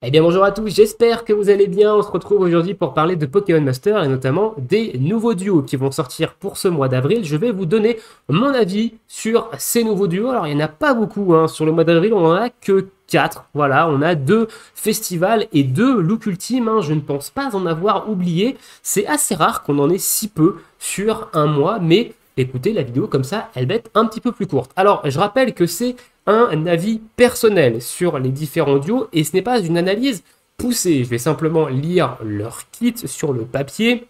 Eh bien bonjour à tous, j'espère que vous allez bien. On se retrouve aujourd'hui pour parler de Pokémon Master et notamment des nouveaux duos qui vont sortir pour ce mois d'avril. Je vais vous donner mon avis sur ces nouveaux duos. Alors il n'y en a pas beaucoup, hein. Sur le mois d'avril on en a que 4. Voilà, on a 2 festivals et 2 look ultime, hein. Je ne pense pas en avoir oublié. C'est assez rare qu'on en ait si peu sur un mois, mais écoutez, la vidéo comme ça, elle va être un petit peu plus courte. Alors je rappelle que c'est un avis personnel sur les différents duos et ce n'est pas une analyse poussée. Je vais simplement lire leur kit sur le papier.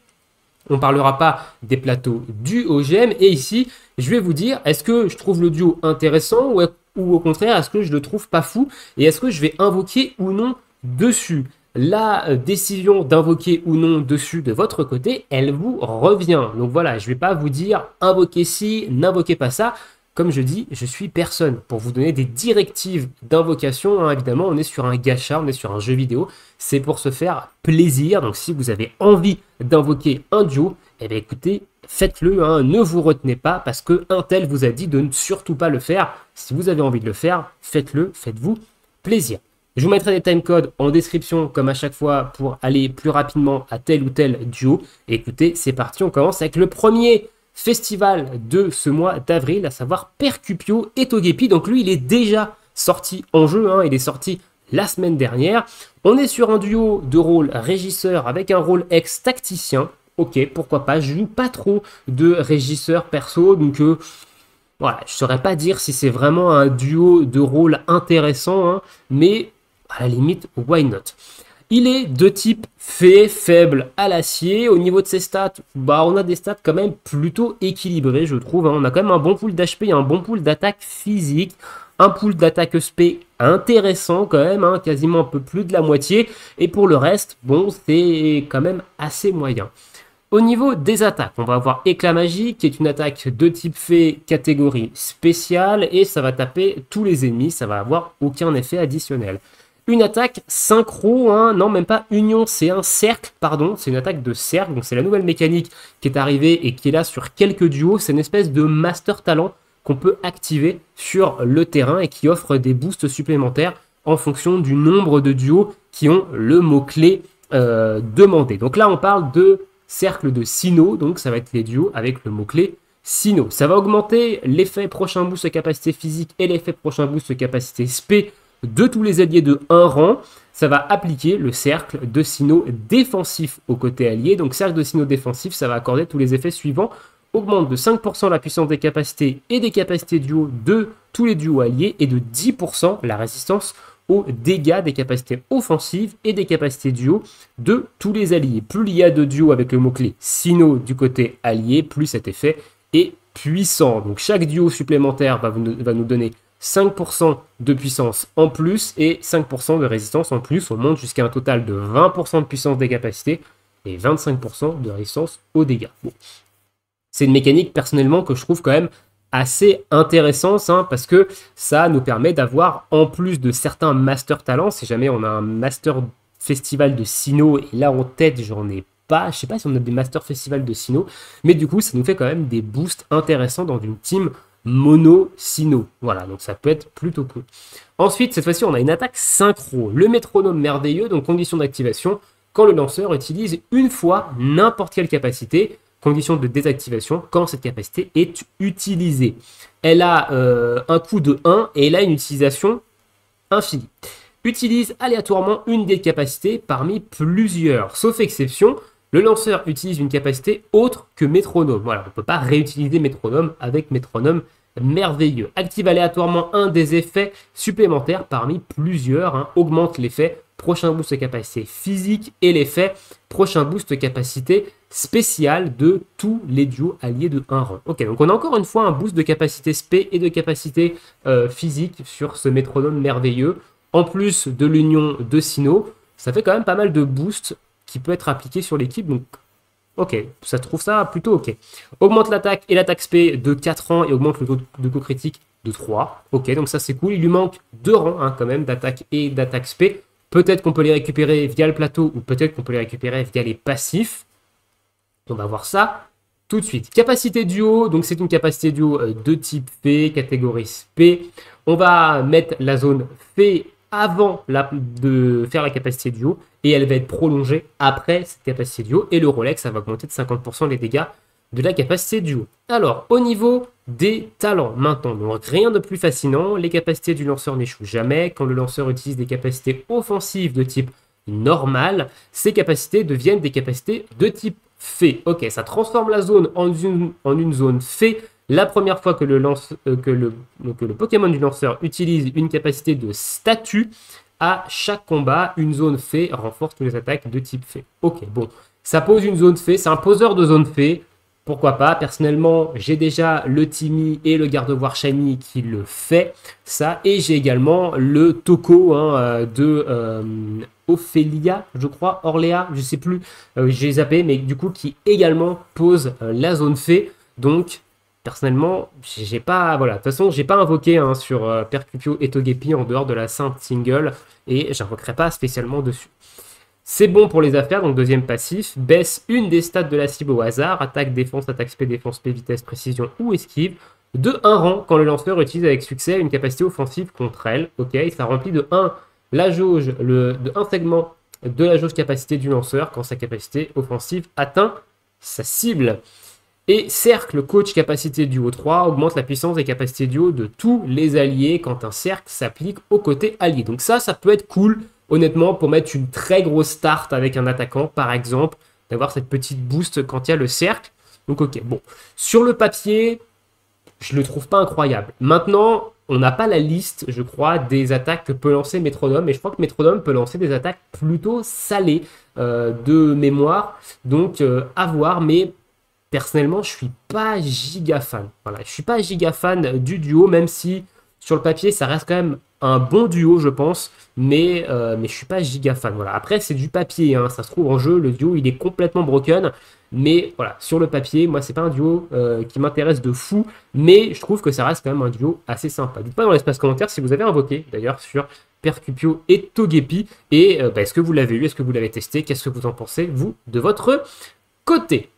On ne parlera pas des plateaux du OGM. Et ici, je vais vous dire, est-ce que je trouve le duo intéressant ou au contraire, est-ce que je le trouve pas fou et est-ce que je vais invoquer ou non dessus. La décision d'invoquer ou non dessus de votre côté, elle vous revient. Donc voilà, je ne vais pas vous dire invoquez ci, n'invoquez pas ça. Comme je dis, je suis personne pour vous donner des directives d'invocation, hein. Évidemment, on est sur un gacha, on est sur un jeu vidéo. C'est pour se faire plaisir. Donc si vous avez envie d'invoquer un duo, eh bien écoutez, faites-le, hein. Ne vous retenez pas parce que un tel vous a dit de ne surtout pas le faire. Si vous avez envie de le faire, faites-le, faites-vous plaisir. Je vous mettrai des timecodes en description comme à chaque fois pour aller plus rapidement à tel ou tel duo. Et écoutez, c'est parti, on commence avec le premier festival de ce mois d'avril, à savoir Percupio et Togepi. Donc lui, il est déjà sorti en jeu, hein. Il est sorti la semaine dernière. On est sur un duo de rôle régisseur avec un rôle ex-tacticien. Ok, pourquoi pas, je joue pas trop de régisseur perso, donc voilà, je saurais pas dire si c'est vraiment un duo de rôle intéressant, hein, mais à la limite, why not? Il est de type fée, faible à l'acier. Au niveau de ses stats, bah, on a des stats quand même plutôt équilibrées, je trouve, hein. On a quand même un bon pool d'HP, un bon pool d'attaque physique, un pool d'attaque SP intéressant quand même, hein, quasiment un peu plus de la moitié. Et pour le reste, bon, c'est quand même assez moyen. Au niveau des attaques, on va avoir Éclat Magique, qui est une attaque de type fée catégorie spéciale, et ça va taper tous les ennemis, ça va avoir aucun effet additionnel. Une attaque synchro, hein, non même pas union, c'est un cercle, pardon, c'est une attaque de cercle, donc c'est la nouvelle mécanique qui est arrivée et qui est là sur quelques duos, c'est une espèce de master talent qu'on peut activer sur le terrain et qui offre des boosts supplémentaires en fonction du nombre de duos qui ont le mot-clé demandé. Donc là on parle de cercle de Sinnoh, donc ça va être les duos avec le mot-clé Sinnoh. Ça va augmenter l'effet prochain boost capacité physique et l'effet prochain boost capacité SP de tous les alliés de 1 rang. Ça va appliquer le cercle de Sinnoh défensif au côté allié. Donc cercle de Sinnoh défensif, ça va accorder tous les effets suivants. Augmente de 5% la puissance des capacités et des capacités duo de tous les duos alliés et de 10% la résistance aux dégâts des capacités offensives et des capacités duo de tous les alliés. Plus il y a de duos avec le mot-clé Sinnoh du côté allié, plus cet effet est puissant. Donc chaque duo supplémentaire va nous donner 5% de puissance en plus et 5% de résistance en plus. On monte jusqu'à un total de 20% de puissance des capacités et 25% de résistance aux dégâts. Bon. C'est une mécanique personnellement que je trouve quand même assez intéressante, hein, parce que ça nous permet d'avoir, en plus de certains master talents, si jamais on a un master festival de Sinnoh, et là en tête j'en ai pas, je sais pas si on a des master festival de Sinnoh, mais du coup ça nous fait quand même des boosts intéressants dans une team mono Sinnoh. Voilà, donc ça peut être plutôt cool. Ensuite, cette fois-ci, on a une attaque synchro, le métronome merveilleux, donc condition d'activation, quand le lanceur utilise une fois n'importe quelle capacité, condition de désactivation quand cette capacité est utilisée. Elle a un coût de 1 et elle a une utilisation infinie. Utilise aléatoirement une des capacités parmi plusieurs. Sauf exception, le lanceur utilise une capacité autre que métronome. Voilà, on ne peut pas réutiliser métronome avec métronome merveilleux. Active aléatoirement un des effets supplémentaires parmi plusieurs, hein. Augmente l'effet prochain boost capacité physique et l'effet prochain boost capacité spéciale de tous les duos alliés de 1 rang. Ok, donc on a encore une fois un boost de capacité SP et de capacité physique sur ce métronome merveilleux. En plus de l'union de Sinnoh, ça fait quand même pas mal de boost qui peut être appliqué sur l'équipe. Donc ok, ça trouve ça plutôt ok. Augmente l'attaque et l'attaque SP de 4 rangs et augmente le taux de coup critique de 3. Ok, donc ça c'est cool. Il lui manque 2 rangs, hein, quand même d'attaque et d'attaque SP. Peut-être qu'on peut les récupérer via le plateau ou peut-être qu'on peut les récupérer via les passifs. On va voir ça tout de suite. Capacité duo, donc c'est une capacité duo de type fée, catégorie SP. On va mettre la zone fée avant de faire la capacité duo et elle va être prolongée après cette capacité duo. Et le Rolex, ça va augmenter de 50% les dégâts de la capacité duo. Alors, au niveau des talents, maintenant, donc rien de plus fascinant. Les capacités du lanceur n'échouent jamais. Quand le lanceur utilise des capacités offensives de type normal, ces capacités deviennent des capacités de type fée. Ok, ça transforme la zone en une zone fée. La première fois que le Pokémon du lanceur utilise une capacité de statut, à chaque combat, une zone fée renforce toutes les attaques de type fée. Ok, bon, ça pose une zone fée, c'est un poseur de zone fée. Pourquoi pas? Personnellement, j'ai déjà le Timmy et le Gardevoir Shiny qui le fait, ça. Et j'ai également le Toko de Ophélia, je crois, Orléa, je sais plus, j'ai zappé, mais du coup qui également pose la zone fée. Donc, personnellement, j'ai pas, voilà, de toute façon, j'ai pas invoqué sur Percupio et Togepi en dehors de la simple single et j'invoquerai pas spécialement dessus. C'est bon pour les affaires, donc deuxième passif. Baisse une des stats de la cible au hasard. Attaque, défense, attaque SP, défense P, vitesse, précision ou esquive. De 1 rang quand le lanceur utilise avec succès une capacité offensive contre elle. Ok, ça remplit de 1 la jauge, de 1 segment de la jauge capacité du lanceur quand sa capacité offensive atteint sa cible. Et cercle coach capacité duo 3 augmente la puissance des capacités duo de tous les alliés quand un cercle s'applique au côté allié. Donc ça peut être cool. Honnêtement, pour mettre une très grosse start avec un attaquant, par exemple, d'avoir cette petite boost quand il y a le cercle. Donc ok, bon. Sur le papier, je le trouve pas incroyable. Maintenant, on n'a pas la liste, je crois, des attaques que peut lancer Métronome. Et je crois que Métronome peut lancer des attaques plutôt salées de mémoire. Donc à voir, mais personnellement, je suis pas giga fan. Voilà, je suis pas giga fan du duo, même si sur le papier, ça reste quand même un bon duo, je pense, mais je suis pas giga fan. Voilà. Après, c'est du papier, ça se trouve en jeu, le duo, il est complètement broken, mais voilà, sur le papier, moi, c'est pas un duo qui m'intéresse de fou, mais je trouve que ça reste quand même un duo assez sympa. Dites-moi dans l'espace commentaire si vous avez invoqué, d'ailleurs, sur Percupio et Togepi, et est-ce que vous l'avez eu, est-ce que vous l'avez testé, qu'est-ce que vous en pensez, vous, de votre côté?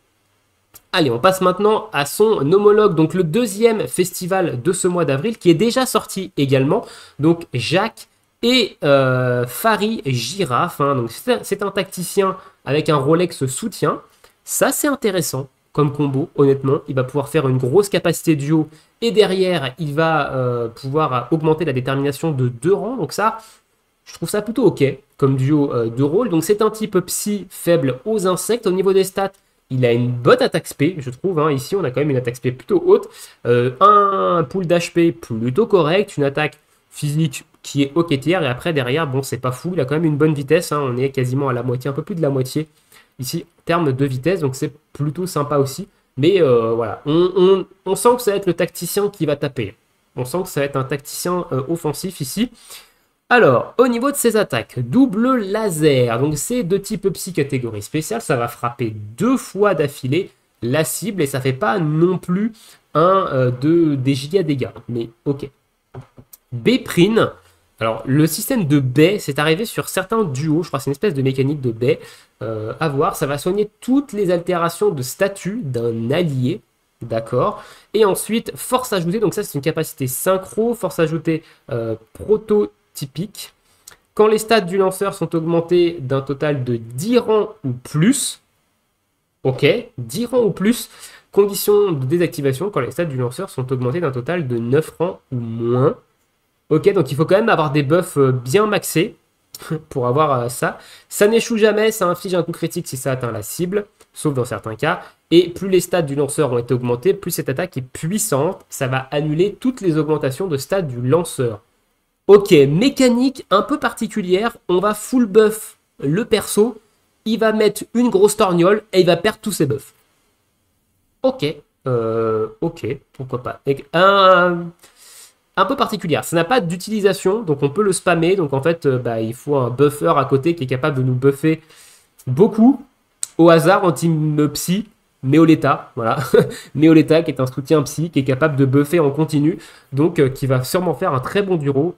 Allez, on passe maintenant à son homologue, donc le deuxième festival de ce mois d'avril, qui est déjà sorti également. Donc Jacques et Fari Girafe. Donc c'est un tacticien avec un Rolex soutien. Ça, c'est intéressant comme combo, honnêtement. Il va pouvoir faire une grosse capacité duo. Et derrière, il va pouvoir augmenter la détermination de 2 rangs. Donc ça, je trouve ça plutôt ok comme duo de rôle. Donc c'est un type psy faible aux insectes. Au niveau des stats, il a une bonne attaque SP, je trouve. Ici, on a quand même une attaque SP plutôt haute. Un pool d'HP plutôt correct. Une attaque physique qui est ok tiers. Et après, derrière, bon, c'est pas fou. Il a quand même une bonne vitesse. On est quasiment à la moitié, un peu plus de la moitié. Ici, en termes de vitesse. Donc, c'est plutôt sympa aussi. Mais voilà, on sent que ça va être le tacticien qui va taper. On sent que ça va être un tacticien offensif ici. Alors, au niveau de ses attaques, double laser, donc c'est de type psy catégorie spéciale, ça va frapper 2 fois d'affilée la cible et ça fait pas non plus des giga dégâts, mais ok. Béprin, alors le système de baie, c'est arrivé sur certains duos, je crois que c'est une espèce de mécanique de baie, à voir, ça va soigner toutes les altérations de statut d'un allié, d'accord. Et ensuite, force ajoutée, donc ça c'est une capacité synchro, force ajoutée prototypique. Quand les stats du lanceur sont augmentés d'un total de 10 rangs ou plus, ok, 10 rangs ou plus, condition de désactivation quand les stats du lanceur sont augmentés d'un total de 9 rangs ou moins. Ok, donc il faut quand même avoir des buffs bien maxés pour avoir ça. Ça n'échoue jamais, ça inflige un coup critique si ça atteint la cible, sauf dans certains cas. Et plus les stats du lanceur ont été augmentés, plus cette attaque est puissante. Ça va annuler toutes les augmentations de stats du lanceur. Ok, mécanique un peu particulière. On va full buff le perso. Il va mettre une grosse torgnole et il va perdre tous ses buffs. Ok, ok, pourquoi pas. Un peu particulière. Ça n'a pas d'utilisation, donc on peut le spammer. Donc en fait, il faut un buffer à côté qui est capable de nous buffer beaucoup. Au hasard, en team psy, Meoletta, voilà. Meoletta qui est un soutien psy, qui est capable de buffer en continu. Donc qui va sûrement faire un très bon duo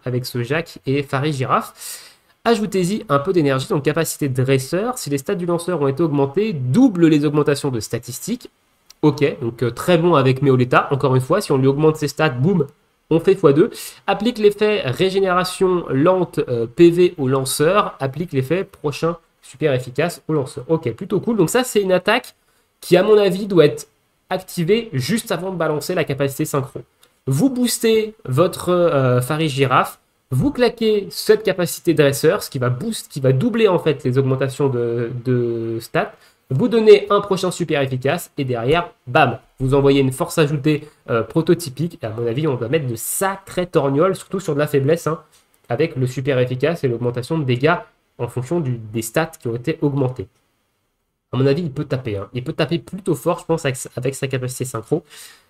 avec ce Jacques et Fari Girafe. Ajoutez-y un peu d'énergie, donc capacité de dresseur. Si les stats du lanceur ont été augmentés, double les augmentations de statistiques. Ok, donc très bon avec Meoletta. Encore une fois, si on lui augmente ses stats, boum, on fait x2. Applique l'effet régénération lente PV au lanceur. Applique l'effet prochain super efficace au lanceur. Ok, plutôt cool. Donc ça, c'est une attaque qui, à mon avis, doit être activée juste avant de balancer la capacité synchro. Vous boostez votre Faris Girafe. Vous claquez cette capacité dresseur, ce qui va doubler en fait les augmentations de stats. Vous donnez un prochain super efficace et derrière, bam, vous envoyez une force ajoutée prototypique. Et à mon avis, on va mettre de sacrés torgnoles, surtout sur de la faiblesse, hein, avec le super efficace et l'augmentation de dégâts en fonction des stats qui ont été augmentés. À mon avis, il peut taper. Hein. Il peut taper plutôt fort, je pense, avec sa capacité synchro.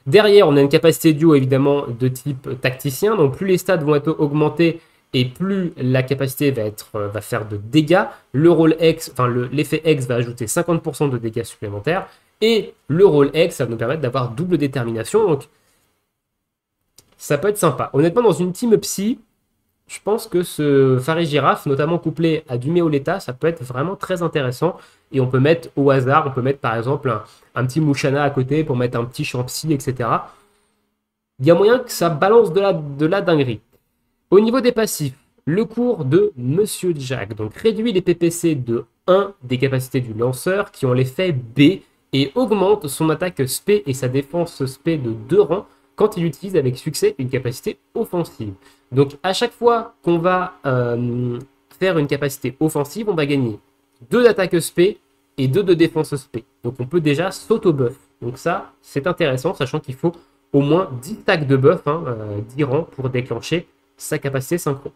Derrière, on a une capacité duo, évidemment, de type tacticien. Donc, plus les stats vont être augmentés et plus la capacité va faire de dégâts. Le rôle X, enfin, l'effet X va ajouter 50% de dégâts supplémentaires. Et le rôle X, ça va nous permettre d'avoir double détermination. Donc, ça peut être sympa. Honnêtement, dans une team psy, je pense que ce Faris Girafe, notamment couplé à du Meoletta, ça peut être vraiment très intéressant. Et on peut mettre au hasard, on peut mettre par exemple un petit Mouchana à côté pour mettre un petit Champsy, etc. Il y a moyen que ça balance de la dinguerie. Au niveau des passifs, le cours de Monsieur Jack. Donc réduit les PPC de 1 des capacités du lanceur qui ont l'effet B et augmente son attaque SP et sa défense SP de 2 rangs quand il utilise avec succès une capacité offensive. Donc à chaque fois qu'on va faire une capacité offensive, on va gagner 2 d'attaque SP et 2 de défense SP. Donc on peut déjà s'auto-buff. Donc ça, c'est intéressant, sachant qu'il faut au moins 10 stacks de buff, 10 rangs pour déclencher sa capacité synchro.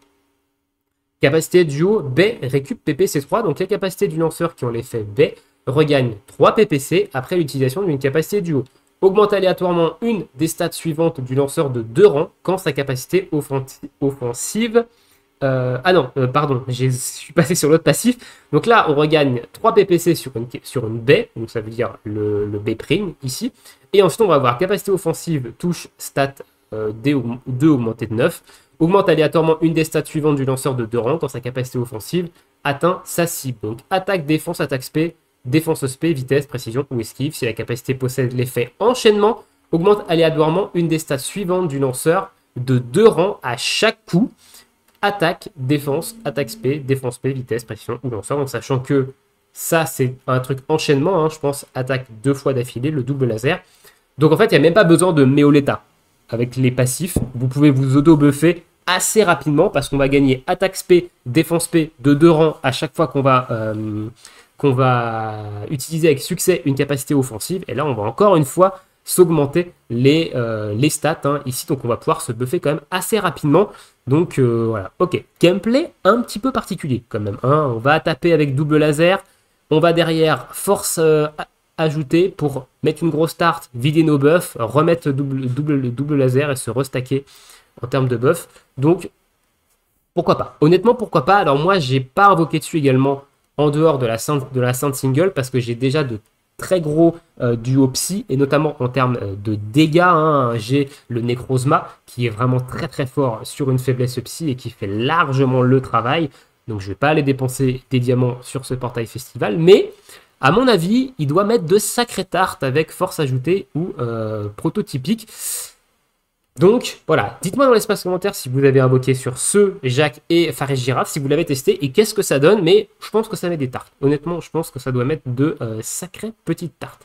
Capacité duo B récup PPC3. Donc les capacités du lanceur qui ont l'effet B regagnent 3 PPC après l'utilisation d'une capacité duo. Augmente aléatoirement une des stats suivantes du lanceur de 2 rangs quand sa capacité offensive... pardon, je suis passé sur l'autre passif. Donc là, on regagne 3 PPC sur une baie, donc ça veut dire le B' ici. Et ensuite, on va avoir capacité offensive, touche, stat 2 augmenté de 9. Augmente aléatoirement une des stats suivantes du lanceur de 2 rangs quand sa capacité offensive atteint sa cible. Donc attaque, défense, attaque SP, défense SP, vitesse, précision ou esquive. Si la capacité possède l'effet enchaînement, augmente aléatoirement une des stats suivantes du lanceur de 2 rangs à chaque coup. Attaque, défense, attaque SP, défense SP, vitesse, précision ou lanceur. Donc sachant que ça c'est un truc enchaînement, je pense attaque 2 fois d'affilée, le double laser. Donc en fait il n'y a même pas besoin de Meoletta. Avec les passifs, vous pouvez vous auto-buffer assez rapidement parce qu'on va gagner attaque SP, défense SP de 2 rangs à chaque fois qu'on va utiliser avec succès une capacité offensive. Et là on va encore une fois s'augmenter les stats ici, donc on va pouvoir se buffer quand même assez rapidement. Donc voilà, ok, gameplay un petit peu particulier quand même, on va taper avec double laser, on va derrière force ajoutée pour mettre une grosse start, vider nos buffs, remettre double laser et se restacker en termes de buff. Donc pourquoi pas, honnêtement pourquoi pas. Alors moi j'ai pas invoqué dessus également en dehors de la sainte single parce que j'ai déjà de très gros duo psy et notamment en termes de dégâts, j'ai le Necrozma qui est vraiment très très fort sur une faiblesse psy et qui fait largement le travail. Donc je vais pas aller dépenser des diamants sur ce portail festival, mais à mon avis il doit mettre de sacrées tartes avec force ajoutée ou prototypique. Donc voilà, dites-moi dans l'espace commentaire si vous avez invoqué sur ce Jacques et Faris Girafe, si vous l'avez testé et qu'est-ce que ça donne, mais je pense que ça met des tartes. Honnêtement, je pense que ça doit mettre de sacrées petites tartes.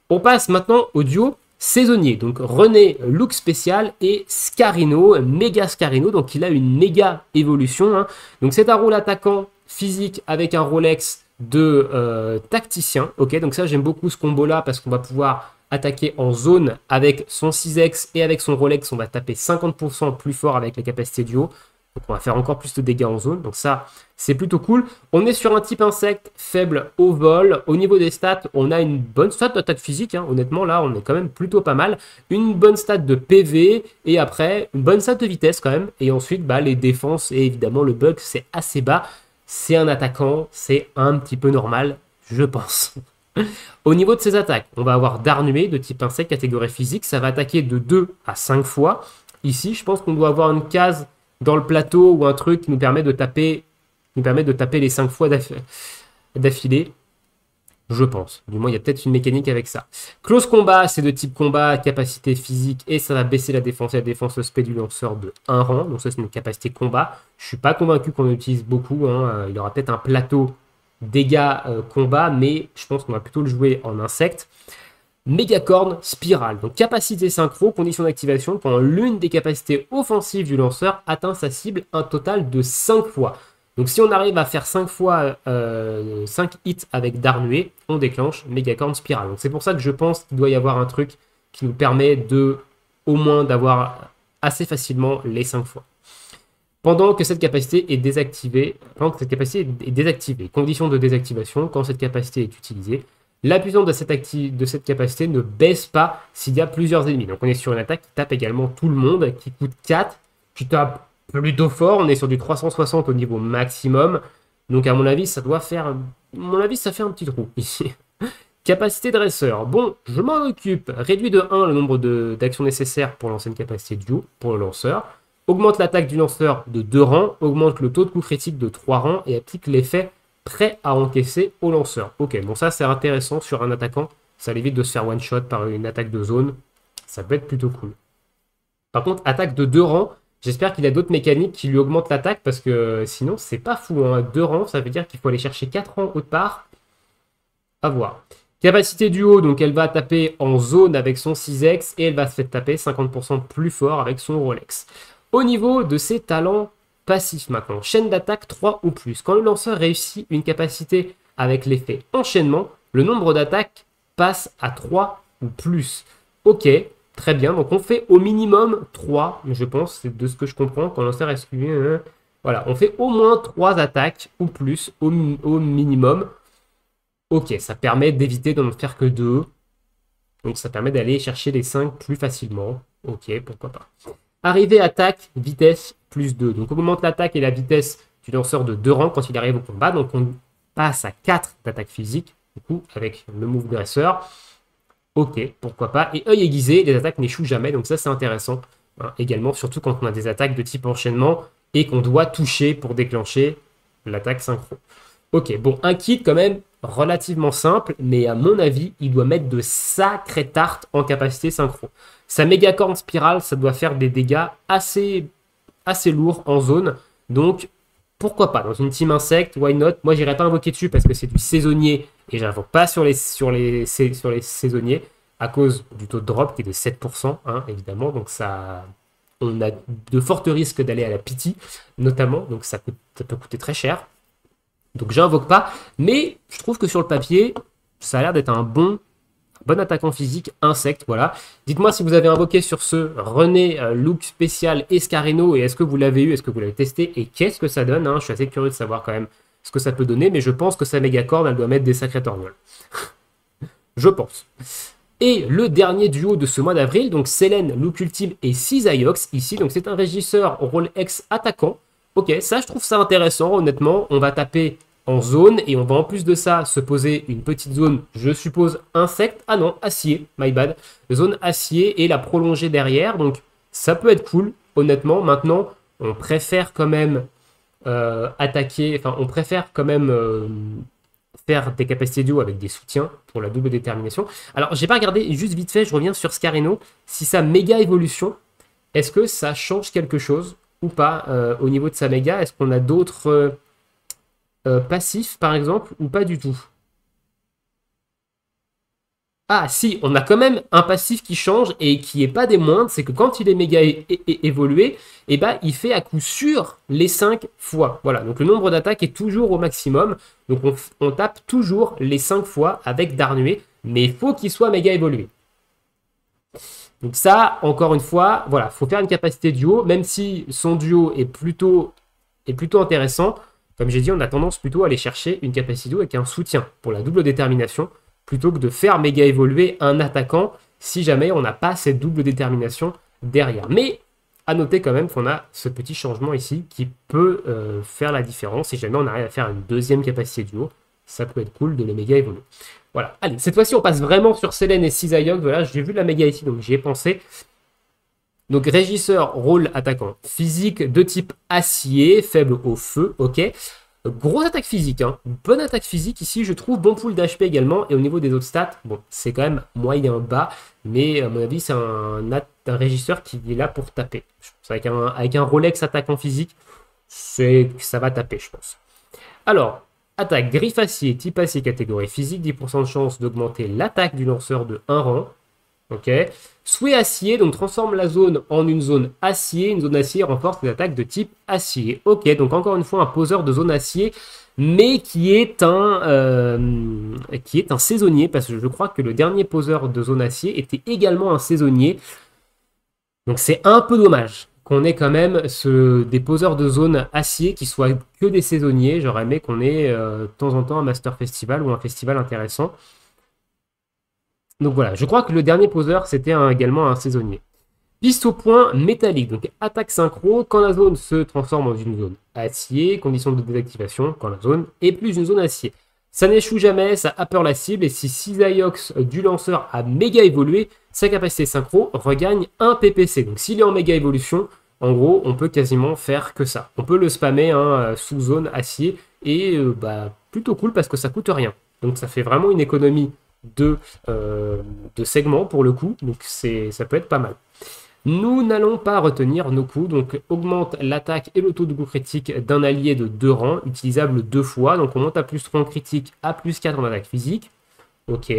On passe maintenant au duo saisonnier, donc René look spécial et Scarino, méga Scarino, donc il a une méga évolution. Donc c'est un rôle attaquant physique avec un Rolex de tacticien, ok, donc ça j'aime beaucoup ce combo là parce qu'on va pouvoir attaquer en zone avec son 6x et avec son Rolex, on va taper 50% plus fort avec la capacité duo. Donc on va faire encore plus de dégâts en zone. Donc ça, c'est plutôt cool. On est sur un type insecte faible au vol. Au niveau des stats, on a une bonne stat d'attaque physique. Honnêtement, là, on est quand même plutôt pas mal. Une bonne stat de PV et après, une bonne stat de vitesse quand même. Et ensuite, les défenses et évidemment le bug, c'est assez bas. C'est un attaquant, c'est un petit peu normal, je pense. Au niveau de ses attaques, on va avoir Darnué de type insecte catégorie physique. Ça va attaquer de 2 à 5 fois. Ici, je pense qu'on doit avoir une case dans le plateau ou un truc qui nous permet de taper les 5 fois d'affilée. Je pense. Du moins, il y a peut-être une mécanique avec ça. Close combat, c'est de type combat, capacité physique, et ça va baisser la défense et la défense spé du lanceur de 1 rang. Donc ça, c'est une capacité combat. Je suis pas convaincu qu'on utilise beaucoup, hein. Il aura peut-être un plateau dégâts combat, mais je pense qu'on va plutôt le jouer en insecte. Mégacorne spirale. Donc capacité synchro, condition d'activation, quand l'une des capacités offensives du lanceur atteint sa cible un total de 5 fois. Donc si on arrive à faire 5 fois 5 hits avec Darnué, on déclenche Mégacorne spirale. Donc c'est pour ça que je pense qu'il doit y avoir un truc qui nous permet de au moins d'avoir assez facilement les 5 fois. Pendant que cette capacité est désactivée, condition de désactivation, quand cette capacité est utilisée, la puissance de cette capacité ne baisse pas s'il y a plusieurs ennemis. Donc on est sur une attaque qui tape également tout le monde, qui coûte 4, qui tape plutôt fort, on est sur du 360 au niveau maximum. Donc à mon avis, ça fait un petit trou ici. Capacité dresseur. Bon, je m'en occupe. Réduit de 1 le nombre d'actions nécessaires pour lancer une capacité duo pour le lanceur. Augmente l'attaque du lanceur de 2 rangs. Augmente le taux de coup critique de 3 rangs. Et applique l'effet prêt à encaisser au lanceur. Ok, bon ça c'est intéressant sur un attaquant. Ça évite de se faire one-shot par une attaque de zone. Ça peut être plutôt cool. Par contre, attaque de 2 rangs. J'espère qu'il a d'autres mécaniques qui lui augmentent l'attaque. Parce que sinon, c'est pas fou, hein. 2 rangs, ça veut dire qu'il faut aller chercher 4 rangs autre part. À voir. Capacité duo, donc elle va taper en zone avec son 6X et elle va se faire taper 50% plus fort avec son Rolex. Au niveau de ses talents passifs maintenant, chaîne d'attaque 3 ou plus. Quand le lanceur réussit une capacité avec l'effet enchaînement, le nombre d'attaques passe à 3 ou plus. Ok, très bien, donc on fait au minimum 3, je pense, c'est de ce que je comprends, quand le lanceur est suivi. Voilà, on fait au moins 3 attaques ou plus au minimum. Ok, ça permet d'éviter d'en faire que 2. Donc ça permet d'aller chercher les 5 plus facilement. Ok, pourquoi pas. Arrivée, attaque, vitesse, plus 2. Donc on augmente l'attaque et la vitesse du lanceur de 2 rangs quand il arrive au combat. Donc on passe à 4 d'attaque physique, du coup, avec le move dresseur. Ok, pourquoi pas. Et œil aiguisé, les attaques n'échouent jamais. Donc ça, c'est intéressant. Hein, également, surtout quand on a des attaques de type enchaînement et qu'on doit toucher pour déclencher l'attaque synchro. Ok, bon, un kit quand même relativement simple, mais à mon avis, il doit mettre de sacrées tartes en capacité synchro. Sa mégacorne spirale, ça doit faire des dégâts assez lourds en zone. Donc, pourquoi pas, dans une team insecte, why not? Moi, j'irai pas invoquer dessus parce que c'est du saisonnier et j'invoque pas sur les saisonniers à cause du taux de drop qui est de 7%, hein, évidemment. Donc, on a de forts risques d'aller à la pity, notamment. Donc, ça peut coûter très cher. Donc j'invoque pas, mais je trouve que sur le papier, ça a l'air d'être un bon attaquant physique, insecte, voilà. Dites-moi si vous avez invoqué sur ce René look spécial Escarino, et est-ce que vous l'avez eu, est-ce que vous l'avez testé, et qu'est-ce que ça donne, hein. Je suis assez curieux de savoir quand même ce que ça peut donner, mais je pense que sa mégacorne, elle doit mettre des sacrés torgnoles. Je pense. Et le dernier duo de ce mois d'avril, donc Selene, look ultime, et Cisaiox, ici, donc c'est un régisseur rôle ex attaquant. Ok, ça je trouve ça intéressant, honnêtement. On va taper en zone et on va en plus de ça se poser une petite zone, je suppose, insecte. Ah non, acier, my bad. Zone acier et la prolonger derrière. Donc ça peut être cool, honnêtement. Maintenant, on préfère quand même attaquer, enfin on préfère quand même faire des capacités duo avec des soutiens pour la double détermination. Alors j'ai pas regardé, juste vite fait, je reviens sur Scarino. Si sa méga évolution, est-ce que ça change quelque chose ou pas au niveau de sa méga? Est-ce qu'on a d'autres passifs par exemple ou pas du tout? Ah si, on a quand même un passif qui change et qui est pas des moindres, c'est que quand il est méga évolué, et ben, il fait à coup sûr les 5 fois. Voilà, donc le nombre d'attaques est toujours au maximum, donc on tape toujours les 5 fois avec Darnué, mais il faut qu'il soit méga évolué. Donc ça, encore une fois, voilà, faut faire une capacité duo, même si son duo est plutôt intéressant. Comme j'ai dit, on a tendance plutôt à aller chercher une capacité duo avec un soutien pour la double détermination, plutôt que de faire méga évoluer un attaquant si jamais on n'a pas cette double détermination derrière. Mais à noter quand même qu'on a ce petit changement ici qui peut faire la différence. Si jamais on arrive à faire une deuxième capacité duo, ça peut être cool de le méga évoluer. Voilà, allez, cette fois-ci on passe vraiment sur Selene et Cisaiox. Voilà, j'ai vu la méga ici, donc j'y ai pensé. Donc régisseur, rôle attaquant, physique de type acier, faible au feu, ok. Grosse attaque physique, hein. Bonne attaque physique ici, je trouve. Bon pool d'HP également. Et au niveau des autres stats, bon, c'est quand même moyen bas. Mais à mon avis, c'est un régisseur qui est là pour taper. Je pense avec un Rolex attaquant physique, ça va taper, je pense. Alors, attaque griffe acier, type acier, catégorie physique, 10% de chance d'augmenter l'attaque du lanceur de 1 rang. Ok. Souhait acier, donc transforme la zone en une zone acier. Une zone acier renforce les attaques de type acier. Ok, donc encore une fois un poseur de zone acier, mais qui est un saisonnier, parce que je crois que le dernier poseur de zone acier était également un saisonnier. Donc c'est un peu dommage qu'on ait quand même des poseurs de zone acier qui soient que des saisonniers. J'aurais aimé qu'on ait de temps en temps un Master Festival ou un festival intéressant. Donc voilà, je crois que le dernier poseur, c'était également un saisonnier. Piste au point métallique, donc attaque synchro, quand la zone se transforme en une zone acier, condition de désactivation, quand la zone est plus une zone acier. Ça n'échoue jamais, ça a peur la cible, et si Cisaiox du lanceur a méga évolué, sa capacité synchro regagne 1 PPC. Donc s'il est en méga évolution, en gros, on peut quasiment faire que ça. On peut le spammer sous zone acier, et plutôt cool parce que ça coûte rien. Donc ça fait vraiment une économie de segments pour le coup, donc ça peut être pas mal. Nous n'allons pas retenir nos coups, donc augmente l'attaque et le taux de coup critique d'un allié de 2 rangs, utilisable 2 fois, donc on monte à plus 3 en critique, à plus 4 en attaque physique. Ok.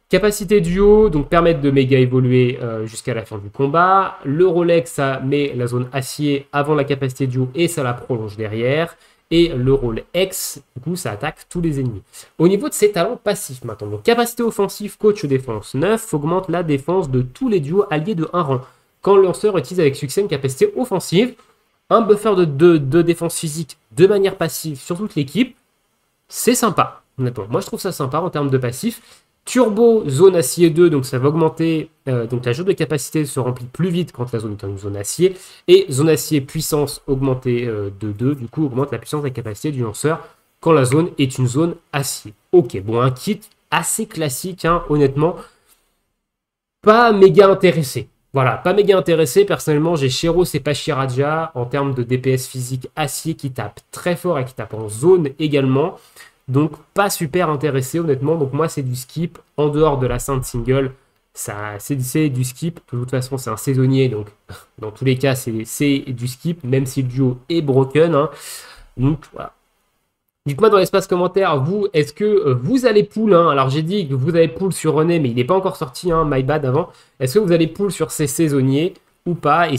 Capacité duo, donc permettre de méga évoluer jusqu'à la fin du combat. Le Rolex, ça met la zone acier avant la capacité duo et ça la prolonge derrière. Et le rôle X, du coup, ça attaque tous les ennemis. Au niveau de ses talents passifs maintenant, donc capacité offensive, coach défense 9, augmente la défense de tous les duos alliés de 1 rang. Quand le lanceur utilise avec succès une capacité offensive, un buffer de défense physique de manière passive sur toute l'équipe, c'est sympa. Honnêtement, moi je trouve ça sympa en termes de passif. Turbo, zone acier 2, donc ça va augmenter, donc la jauge de capacité se remplit plus vite quand la zone est en zone acier, et zone acier puissance augmentée de 2, du coup augmente la puissance et la capacité du lanceur quand la zone est une zone acier. Ok, bon, un kit assez classique, hein, honnêtement, pas méga intéressé. Voilà, pas méga intéressé, personnellement j'ai Sheros et Pachiraja en termes de DPS physique acier qui tape très fort et qui tape en zone également. Donc pas super intéressé honnêtement, donc moi c'est du skip, en dehors de la Sainte Single, c'est du skip, de toute façon c'est un saisonnier, donc dans tous les cas c'est du skip, même si le duo est broken, hein. Donc voilà. Dites-moi dans l'espace commentaire, vous, est-ce que vous allez pull, hein, alors j'ai dit que vous avez pull sur René, mais il n'est pas encore sorti, hein, my bad avant, est-ce que vous allez pull sur ces saisonniers ou pas, et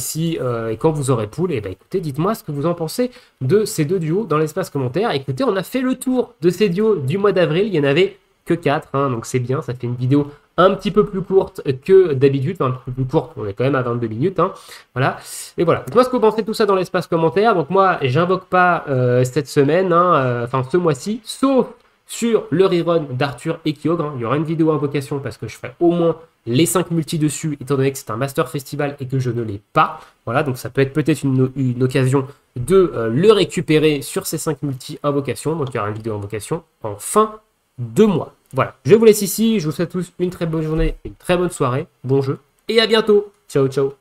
quand vous aurez pool, et écoutez, dites-moi ce que vous en pensez de ces deux duos dans l'espace commentaire. Écoutez, on a fait le tour de ces duos du mois d'avril, il n'y en avait que 4, hein, donc c'est bien, ça fait une vidéo un petit peu plus courte que d'habitude, enfin un petit peu plus courte, on est quand même à 22 minutes, hein, voilà. Et voilà, dites-moi ce que vous pensez de tout ça dans l'espace commentaire. Donc moi, j'invoque pas cette semaine, hein, enfin ce mois-ci, sauf sur le rerun d'Arthur et Kyogre, hein. Il y aura une vidéo invocation parce que je ferai au moins les 5 multis dessus, étant donné que c'est un Master Festival et que je ne l'ai pas. Voilà, donc ça peut être peut-être une occasion de le récupérer sur ces 5 multis invocations. Donc il y aura une vidéo invocation en fin de mois. Voilà, je vous laisse ici, je vous souhaite tous une très bonne journée, une très bonne soirée, bon jeu, et à bientôt. Ciao, ciao.